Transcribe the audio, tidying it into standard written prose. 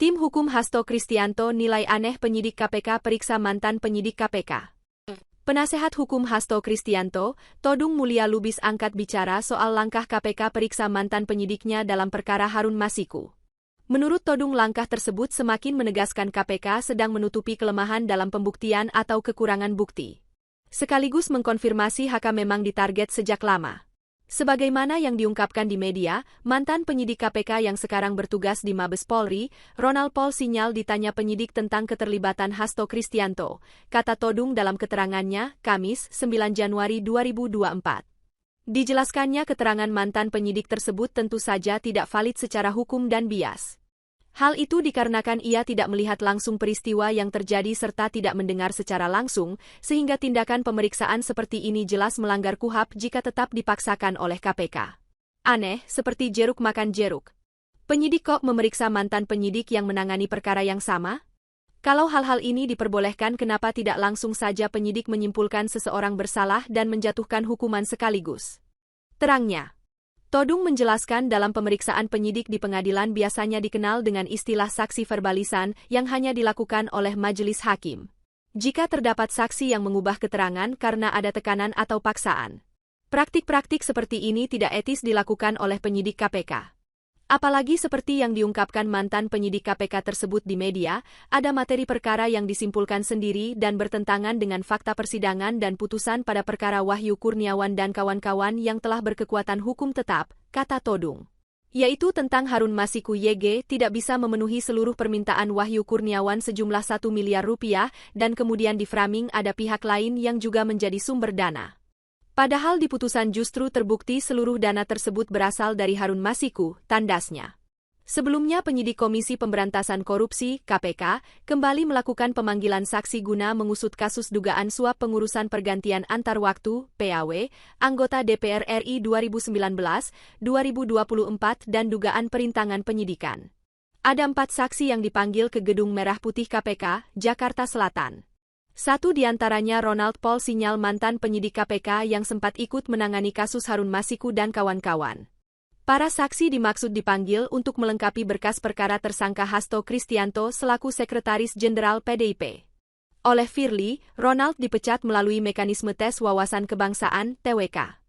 Tim Hukum Hasto Kristianto nilai aneh penyidik KPK periksa mantan penyidik KPK. Penasehat Hukum Hasto Kristianto, Todung Mulya Lubis angkat bicara soal langkah KPK periksa mantan penyidiknya dalam perkara Harun Masiku. Menurut Todung, langkah tersebut semakin menegaskan KPK sedang menutupi kelemahan dalam pembuktian atau kekurangan bukti. Sekaligus mengkonfirmasi HK memang ditarget sejak lama. Sebagaimana yang diungkapkan di media, mantan penyidik KPK yang sekarang bertugas di Mabes Polri, Ronald Paul Sinyal, ditanya penyidik tentang keterlibatan Hasto Kristianto. Kata Todung dalam keterangannya, Kamis, 9 Januari 2024. Dijelaskannya keterangan mantan penyidik tersebut tentu saja tidak valid secara hukum dan bias. Hal itu dikarenakan ia tidak melihat langsung peristiwa yang terjadi serta tidak mendengar secara langsung, sehingga tindakan pemeriksaan seperti ini jelas melanggar KUHP jika tetap dipaksakan oleh KPK. Aneh, seperti jeruk makan jeruk. Penyidik kok memeriksa mantan penyidik yang menangani perkara yang sama? Kalau hal-hal ini diperbolehkan, kenapa tidak langsung saja penyidik menyimpulkan seseorang bersalah dan menjatuhkan hukuman sekaligus? Terangnya. Todung menjelaskan dalam pemeriksaan penyidik di pengadilan biasanya dikenal dengan istilah saksi verbalisan yang hanya dilakukan oleh majelis hakim. Jika terdapat saksi yang mengubah keterangan karena ada tekanan atau paksaan. Praktik-praktik seperti ini tidak etis dilakukan oleh penyidik KPK. Apalagi seperti yang diungkapkan mantan penyidik KPK tersebut di media, ada materi perkara yang disimpulkan sendiri dan bertentangan dengan fakta persidangan dan putusan pada perkara Wahyu Kurniawan dan kawan-kawan yang telah berkekuatan hukum tetap, kata Todung. Yaitu tentang Harun Masiku YG tidak bisa memenuhi seluruh permintaan Wahyu Kurniawan sejumlah 1 miliar rupiah dan kemudian di framing ada pihak lain yang juga menjadi sumber dana. Padahal di putusan justru terbukti seluruh dana tersebut berasal dari Harun Masiku, tandasnya. Sebelumnya penyidik Komisi Pemberantasan Korupsi, KPK, kembali melakukan pemanggilan saksi guna mengusut kasus dugaan suap pengurusan pergantian antar waktu, PAW, anggota DPR RI 2019, 2024 dan dugaan perintangan penyidikan. Ada 4 saksi yang dipanggil ke Gedung Merah Putih KPK, Jakarta Selatan. Satu di antaranya Ronald Paul Sinyal, mantan penyidik KPK yang sempat ikut menangani kasus Harun Masiku dan kawan-kawan. Para saksi dimaksud dipanggil untuk melengkapi berkas perkara tersangka Hasto Kristianto selaku Sekretaris Jenderal PDIP. Oleh Firly, Ronald dipecat melalui mekanisme tes wawasan kebangsaan (TWK).